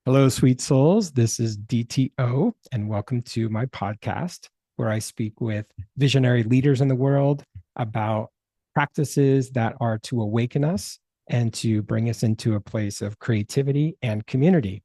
Hello, sweet souls. This is DTO, and welcome to my podcast where I speak with visionary leaders in the world about practices that are to awaken us and to bring us into a place of creativity and community.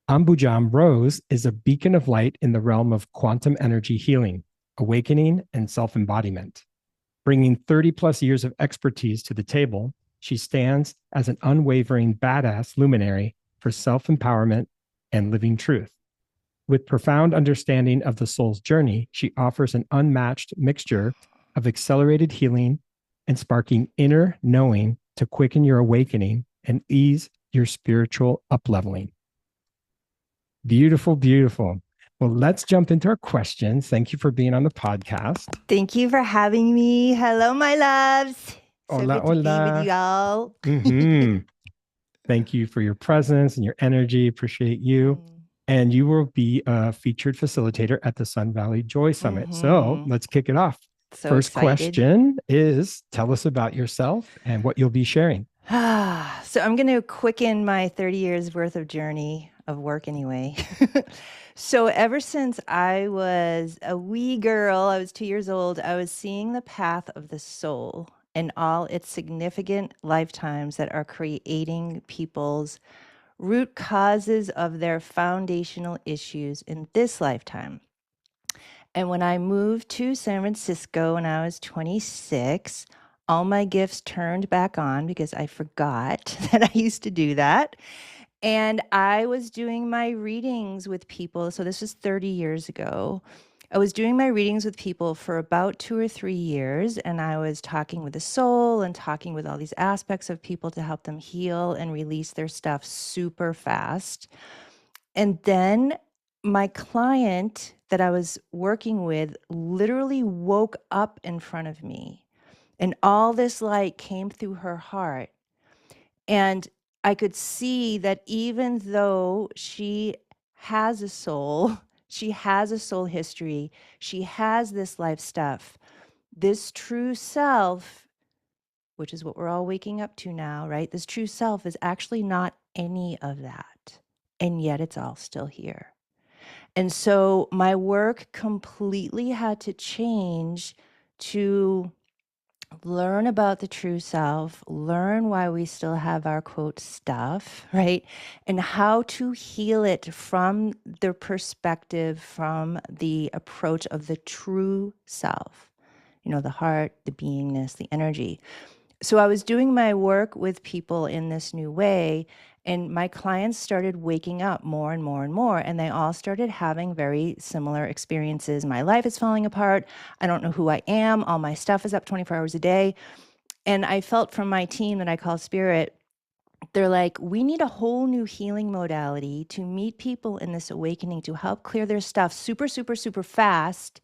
Ambujam Rose is a beacon of light in the realm of quantum energy healing, awakening, and self embodiment. Bringing 30 plus years of expertise to the table, she stands as an unwavering badass luminary for self empowerment and living truth. With profound understanding of the soul's journey, she offers an unmatched mixture of accelerated healing and sparking inner knowing to quicken your awakening and ease your spiritual upleveling. Beautiful, beautiful. Well, let's jump into our questions. Thank you for being on the podcast. Thank you for having me. Hello, my loves. Hola, so good to be hola. with y'all. Thank you for your presence and your energy. Appreciate you. And you will be a featured facilitator at the Sun Valley Joy Summit. So let's kick it off. So First excited. question is, tell us about yourself and what you'll be sharing. So I'm going to quicken my 30 years worth of journey of work anyway. So ever since I was a wee girl, I was 2 years old, I was seeing the path of the soul and all its significant lifetimes that are creating people's root causes of their foundational issues in this lifetime. And when I moved to San Francisco when I was 26, all my gifts turned back on because I forgot that I used to do that. And I was doing my readings with people. So this was 30 years ago. I was doing my readings with people for about 2 or 3 years, and I was talking with the soul and talking with all these aspects of people to help them heal and release their stuff super fast. And then my client that I was working with literally woke up in front of me, and all this light came through her heart. And I could see that even though she has a soul, she has a soul history, she has this life stuff, this true self, which is what we're all waking up to now, right? This true self is actually not any of that. And yet it's all still here. And so my work completely had to change to learn about the true self, learn why we still have our quote stuff, right? And how to heal it from the perspective, from the approach of the true self, the heart, the beingness, the energy. So I was doing my work with people in this new way, and my clients started waking up more and more and more, and they all started having very similar experiences. My life is falling apart. I don't know who I am. All my stuff is up 24 hours a day. And I felt from my team that I call Spirit, they're like, we need a whole new healing modality to meet people in this awakening, to help clear their stuff super, super, super fast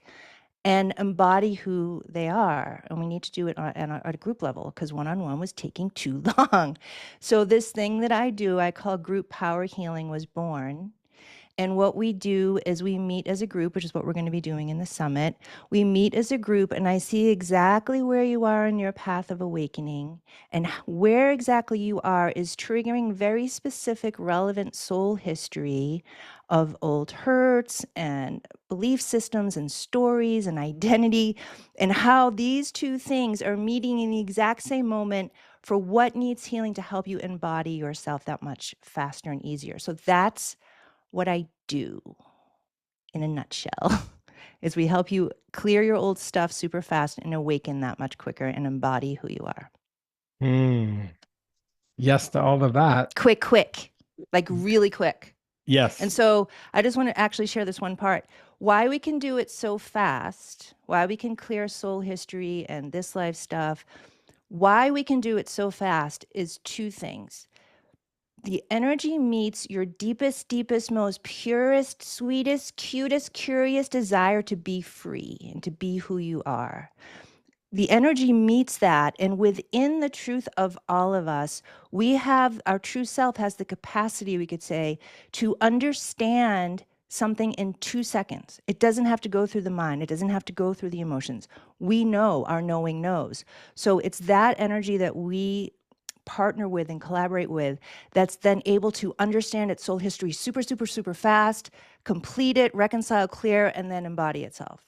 and embody who they are. And we need to do it at a group level because one-on-one was taking too long. So this thing that I do, I call group power healing, was born. And what we do is we meet as a group, which is what we're going to be doing in the summit. We meet as a group, and I see exactly where you are in your path of awakening. And where exactly you are is triggering very specific, relevant soul history of old hurts and belief systems and stories and identity, and how these two things are meeting in the exact same moment for what needs healing to help you embody yourself that much faster and easier. So that's what I do in a nutshell is we help you clear your old stuff super fast and awaken that much quicker and embody who you are. Yes to all of that. Quick, like really quick. Yes. And so I just want to actually share this one part. Why we can do it so fast, why we can clear soul history and this life stuff, why we can do it so fast is two things. The energy meets your deepest, most purest, sweetest, cutest, curious desire to be free and to be who you are. The energy meets that, and within the truth of all of us, our true self has the capacity, we could say, to understand something in 2 seconds. It doesn't have to go through the mind. It doesn't have to go through the emotions. We know, our knowing knows. So it's that energy that we partner with and collaborate with, that's then able to understand its soul history super, super, super fast, complete it, reconcile, clear, and then embody itself.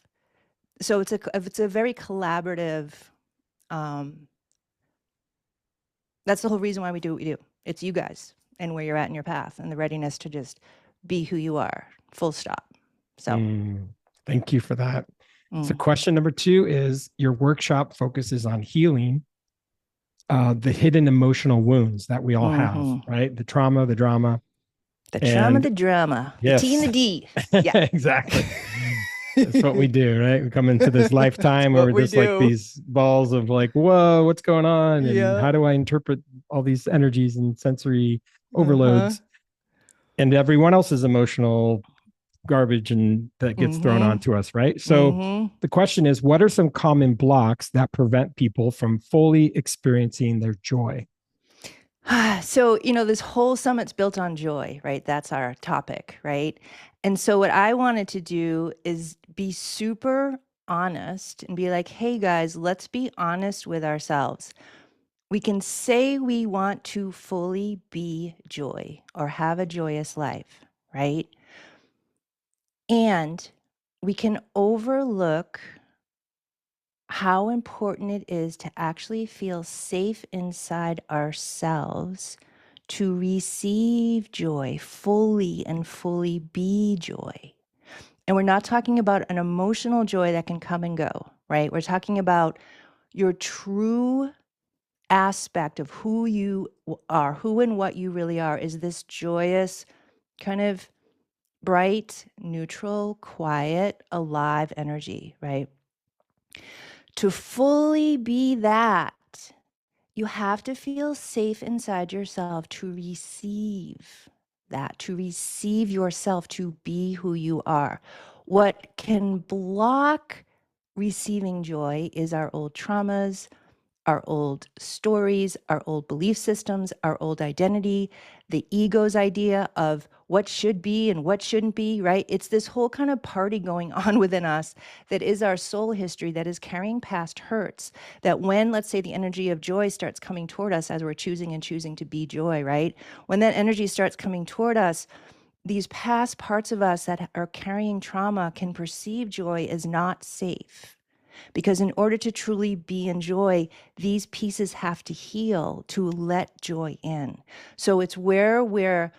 So it's a very collaborative, that's the whole reason why we do what we do. It's you guys and where you're at in your path and the readiness to just be who you are, full stop. So thank you for that. So question number 2 is, your workshop focuses on healing the hidden emotional wounds that we all have, right? The trauma, the drama. The trauma, the drama, yes. the T and the D. Yeah, exactly. That's what we do, right? We come into this lifetime where we're just like these balls of like, whoa, what's going on? And how do I interpret all these energies and sensory overloads and everyone else's emotional garbage and that gets thrown onto us, right? So the question is, what are some common blocks that prevent people from fully experiencing their joy? So, this whole summit's built on joy, right? That's our topic, right? And so what I wanted to do is be super honest and be like, hey guys, let's be honest with ourselves. We can say we want to fully be joy or have a joyous life, right? And we can overlook how important it is to actually feel safe inside ourselves to receive joy fully and fully be joy. And we're not talking about an emotional joy that can come and go, right? We're talking about your true aspect of who you are, who and what you really are, is this joyous, kind of bright, neutral, quiet, alive energy, right? To fully be that, you have to feel safe inside yourself to receive that, to receive yourself, to be who you are. What can block receiving joy is our old traumas, our old stories, our old belief systems, our old identity, the ego's idea of what should be and what shouldn't be, right? It's this whole kind of party going on within us that is our soul history, that is carrying past hurts, that when, let's say, the energy of joy starts coming toward us as we're choosing to be joy, right? When that energy starts coming toward us, these past parts of us that are carrying trauma can perceive joy as not safe. Because in order to truly be in joy, these pieces have to heal to let joy in. So it's where we're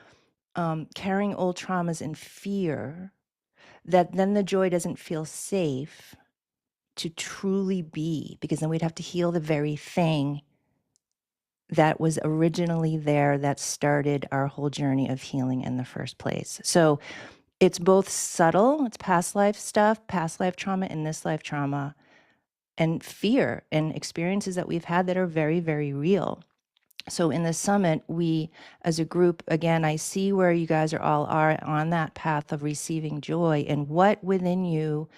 carrying old traumas and fear that then the joy doesn't feel safe to truly be, because then we'd have to heal the very thing that was originally there that started our whole journey of healing in the first place. So it's both subtle, it's past life stuff, past life trauma and this life trauma, and fear and experiences that we've had that are very, very real. So in the summit, we as a group, again, I see where you guys are on that path of receiving joy, and what within you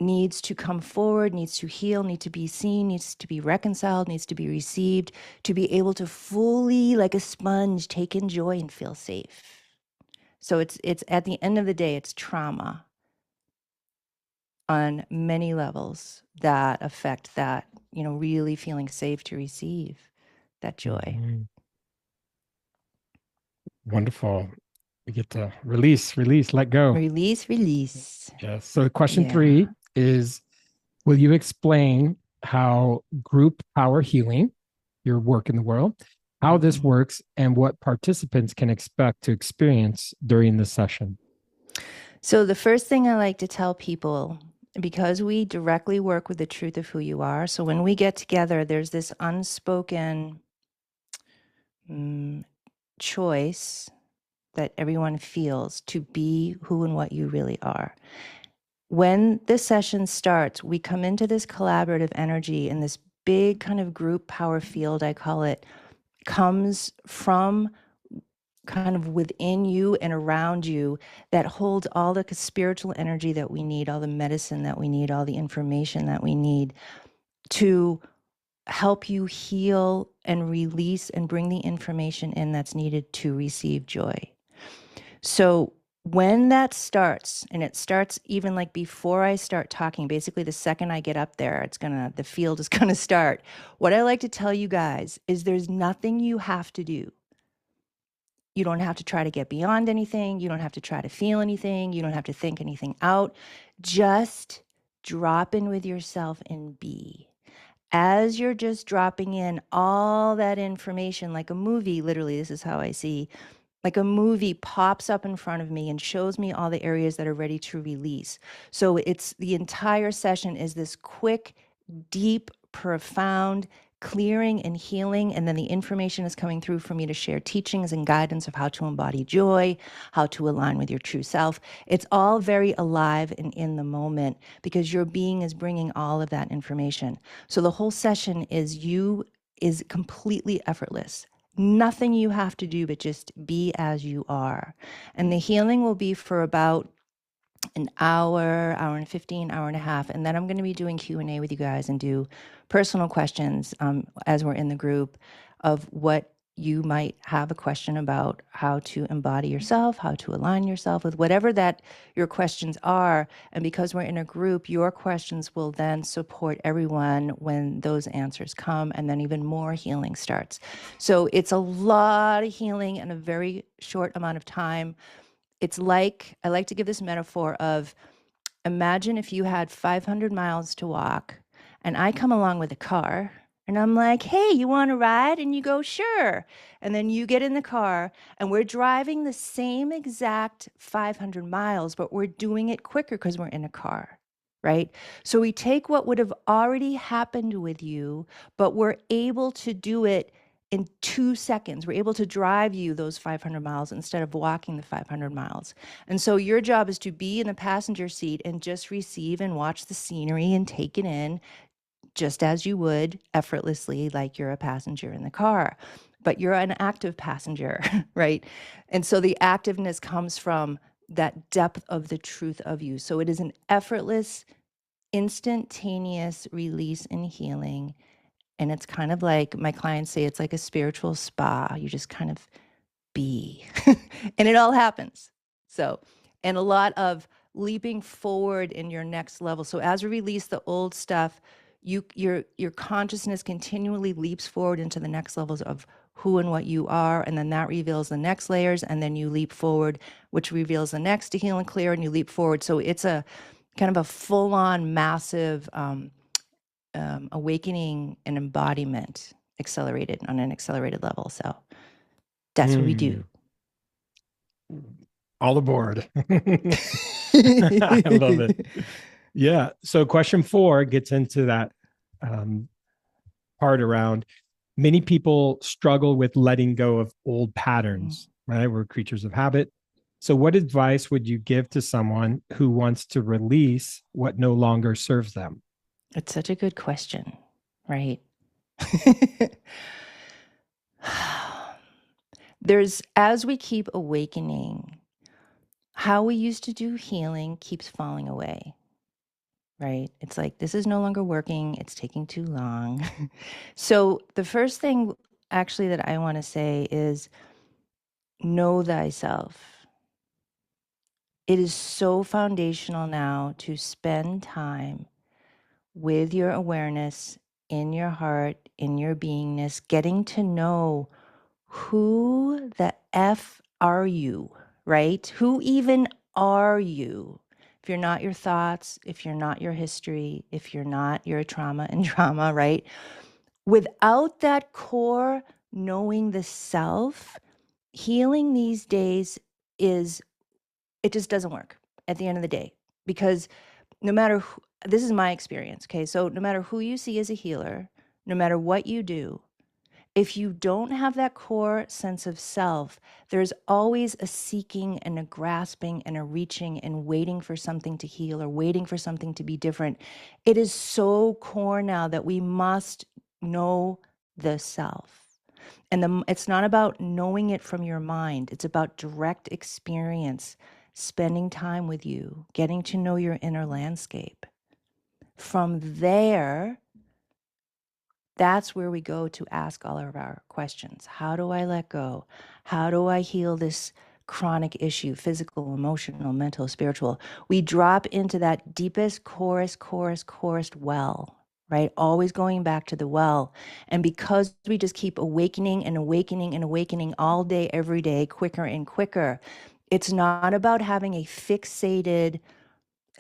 needs to come forward, needs to heal, needs to be seen, needs to be reconciled, needs to be received, to be able to fully, like a sponge, take in joy and feel safe. So it's at the end of the day, it's trauma on many levels that affect that, really feeling safe to receive that joy. Wonderful. We get to release, let go. Release. Yes. So question 3 is, will you explain how group power healing, your work in the world, how this works and what participants can expect to experience during the session? So the first thing I like to tell people, because we directly work with the truth of who you are, so when we get together, there's this unspoken choice that everyone feels to be who and what you really are. When this session starts, we come into this collaborative energy, and this big kind of group power field, I call it, comes from kind of within you and around you, that holds all the spiritual energy that we need, all the medicine that we need, all the information that we need to help you heal and release and bring the information in that's needed to receive joy. So When that starts, and it starts even like before I start talking, basically the second I get up there, the field is gonna start. What I like to tell you guys is there's nothing you have to do. You don't have to try to get beyond anything. You don't have to try to feel anything. You don't have to think anything out. Just drop in with yourself and be. As you're just dropping in all that information, like a movie, literally, this is how I see, like a movie pops up in front of me and shows me all the areas that are ready to release. So it's the entire session is this quick, deep, profound clearing and healing, and then the information is coming through for me to share teachings and guidance of how to embody joy, how to align with your true self. It's all very alive and in the moment because your being is bringing all of that information. So the whole session is completely effortless. Nothing you have to do but just be as you are. And the healing will be for about an hour and 15, hour and a half. And then I'm going to be doing Q&A with you guys and do personal questions as we're in the group of what you might have a question about how to embody yourself, how to align yourself with whatever that your questions are. And because we're in a group, your questions will then support everyone when those answers come, and then even more healing starts. So it's a lot of healing in a very short amount of time. It's like, I like to give this metaphor of, imagine if you had 500 miles to walk and I come along with a car and I'm like, hey, you want to ride? And you go, sure. And then you get in the car and we're driving the same exact 500 miles, but we're doing it quicker because we're in a car, right? So we take what would have already happened with you, but we're able to do it in 2 seconds. We're able to drive you those 500 miles instead of walking the 500 miles. And so your job is to be in the passenger seat and just receive and watch the scenery and take it in just as you would effortlessly, like you're a passenger in the car. But you're an active passenger, right? And so the activeness comes from that depth of the truth of you. So it is an effortless, instantaneous release and healing. And it's kind of like my clients say, it's like a spiritual spa. You just kind of be, and it all happens. So, and a lot of leaping forward in your next level. So as we release the old stuff, your consciousness continually leaps forward into the next levels of who and what you are, and then that reveals the next layers, and then you leap forward, which reveals the next to heal and clear, and you leap forward. So it's a kind of a full-on massive awakening and embodiment accelerated on an accelerated level. So that's what we do. All aboard. I love it. Yeah. So question 4 gets into that part around many people struggle with letting go of old patterns, right? We're creatures of habit. So what advice would you give to someone who wants to release what no longer serves them? It's such a good question, right? As we keep awakening, how we used to do healing keeps falling away, right? It's like, this is no longer working. It's taking too long. So the first thing actually that I want to say is know thyself. It is so foundational now to spend time with your awareness in your heart, in your beingness, getting to know who the F are you, right? Who even are you? If you're not your thoughts, if you're not your history, if you're not your trauma and drama, right? Without that core knowing the self, healing these days it just doesn't work at the end of the day, because no matter who, this is my experience, okay? So no matter who you see as a healer, no matter what you do, if you don't have that core sense of self, there's always a seeking and a grasping and a reaching and waiting for something to heal or waiting for something to be different. It is so core now that we must know the self. And it's not about knowing it from your mind. It's about direct experience, spending time with you, getting to know your inner landscape. From there, that's where we go to ask all of our questions. How do I let go? How do I heal this chronic issue, physical, emotional, mental, spiritual. We drop into that deepest chorus well, right? Always going back to the well. And because we just keep awakening and awakening and awakening all day, every day, quicker and quicker, it's not about having a fixated,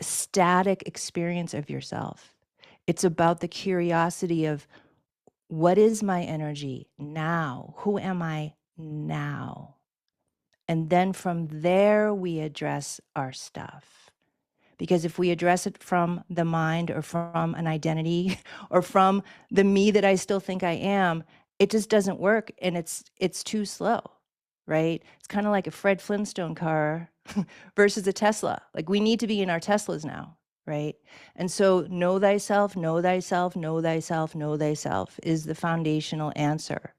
static experience of yourself. It's about the curiosity of, what is my energy now? Who am I now? And then from there, we address our stuff. Because if we address it from the mind or from an identity or from the me that I still think I am, it just doesn't work, and it's too slow, right? It's kind of like a Fred Flintstone car versus a Tesla. Like, we need to be in our Teslas now, right? And so know thyself, know thyself, know thyself, know thyself is the foundational answer,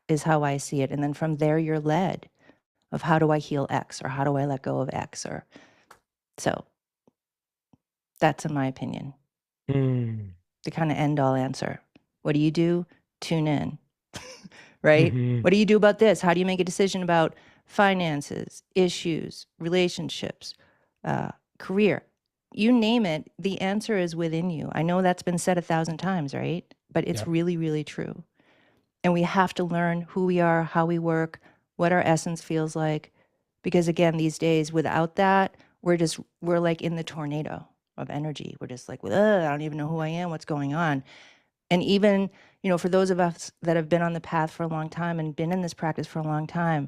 is how I see it. And then from there, you're led of, how do I heal X, or how do I let go of X? Or so that's, in my opinion, the kind of end all answer. What do you do? Tune in, right? What do you do about this? How do you make a decision about finances, issues, relationships, career? You name it, the answer is within you. I know that's been said 1,000 times, right? But it's really, really true. And we have to learn who we are, how we work, what our essence feels like. Because again, these days, without that, we're like in the tornado of energy. We're just like, I don't even know who I am, what's going on. And even, for those of us that have been on the path for a long time and been in this practice for a long time,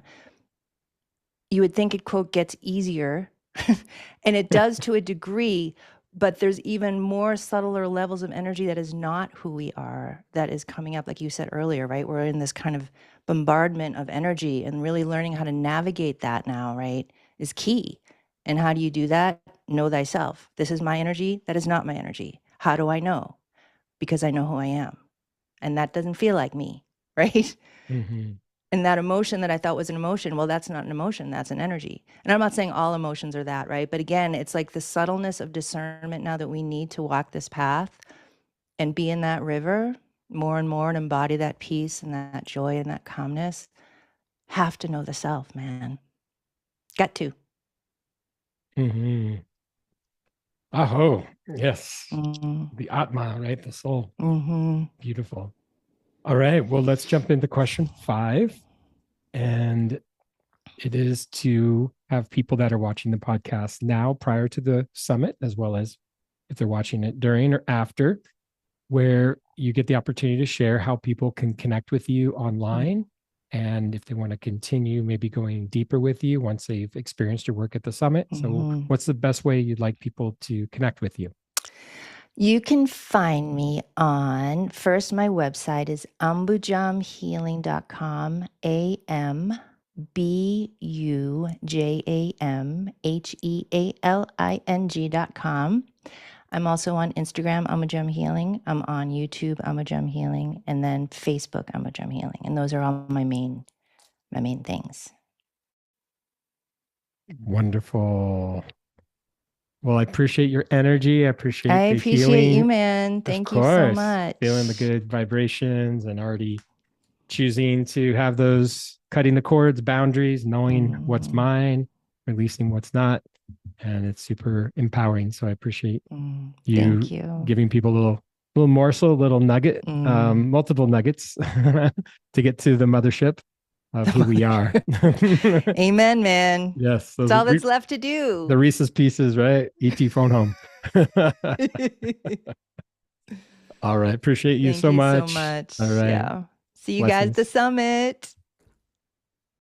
you would think it, quote, gets easier. And it does to a degree, but there's even more subtler levels of energy that is not who we are, that is coming up, like you said earlier, right? We're in this kind of bombardment of energy, and really learning how to navigate that now, right, is key. And how do you do that? Know thyself. This is my energy. That is not my energy. How do I know? Because I know who I am. And that doesn't feel like me, right? And that emotion that I thought was an emotion, well, that's not an emotion, that's an energy. And I'm not saying all emotions are that, right? But again, it's like the subtleness of discernment now that we need to walk this path and be in that river more and more, and embody that peace and that joy and that calmness. Have to know the self, man. Got to. Aho, yes. The Atma, right? The soul. Beautiful. All right. Well, let's jump into question 5. And it is to have people that are watching the podcast now prior to the summit, as well as if they're watching it during or after, where you get the opportunity to share how people can connect with you online. And if they want to continue maybe going deeper with you once they've experienced your work at the summit. So what's the best way you'd like people to connect with you? You can find me on, first, my website is ambujamhealing.com, ambujamhealing.com. I'm also on Instagram, Ambujam Healing. I'm on YouTube, Ambujam Healing, and then Facebook, Ambujam Healing. And those are all my main things. Wonderful. Well, I appreciate your energy. I appreciate the appreciate healing. You, man. Thank you so much. Feeling the good vibrations and already choosing to have those cutting the cords, boundaries, knowing what's mine, releasing what's not. And it's super empowering. So I appreciate you giving people a little morsel, a little nugget, multiple nuggets to get to the mothership of who we are. Amen, man. Yes. That's all that's left to do. The Reese's Pieces, right? ET phone home. All right. Appreciate you so much. Thank you so much. All right. Yeah. See you guys at the summit.